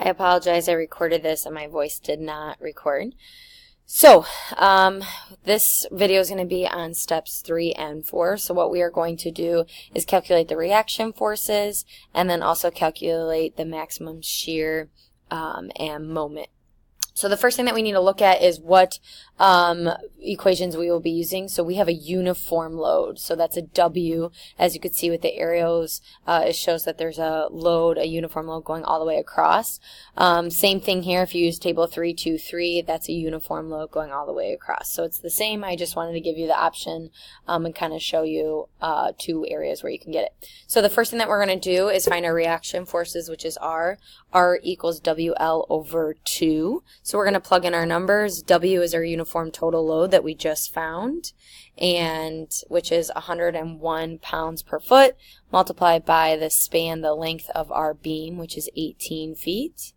I apologize, I recorded this and my voice did not record. So, this video is going to be on steps 3 and 4. So what we are going to do is calculate the reaction forces and then also calculate the maximum shear and moment. So the first thing that we need to look at is what equations we will be using. So we have a uniform load. So that's a W. As you can see with the arrows, it shows that there's a load, a uniform load going all the way across. Same thing here. If you use table 323, that's a uniform load going all the way across. So it's the same. I just wanted to give you the option and kind of show you two areas where you can get it. So the first thing that we're going to do is find our reaction forces, which is R. R equals WL over 2. So we're going to plug in our numbers. W is our uniform total load that we just found, and which is 101 pounds per foot, multiplied by the span, the length of our beam, which is 18 feet,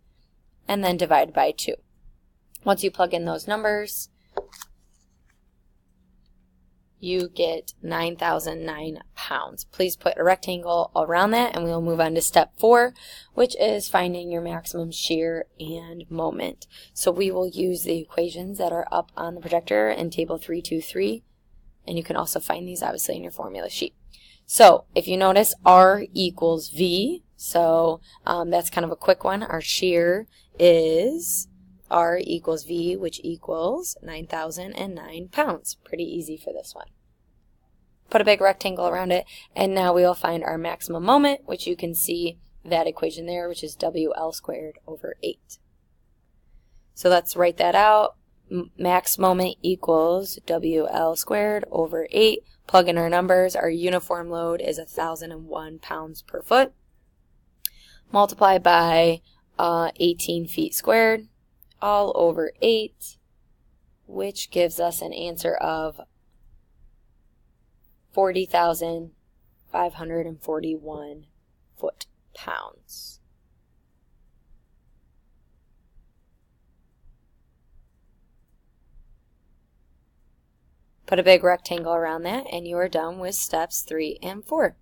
and then divided by 2. Once you plug in those numbers, you get 9,009 pounds. Please put a rectangle around that, and we'll move on to step 4, which is finding your maximum shear and moment. So we will use the equations that are up on the projector in table 323, and you can also find these obviously in your formula sheet. So if you notice, R equals V, so that's kind of a quick one. Our shear is R equals V, which equals 9,009 pounds. Pretty easy for this one. Put a big rectangle around it, and now we will find our maximum moment, which you can see that equation there, which is WL squared over 8. So let's write that out. Max moment equals WL squared over 8. Plug in our numbers. Our uniform load is 1,001 pounds per foot, multiplied by 18 feet squared, all over 8, which gives us an answer of 40,541 foot-pounds. Put a big rectangle around that, and you are done with steps 3 and 4.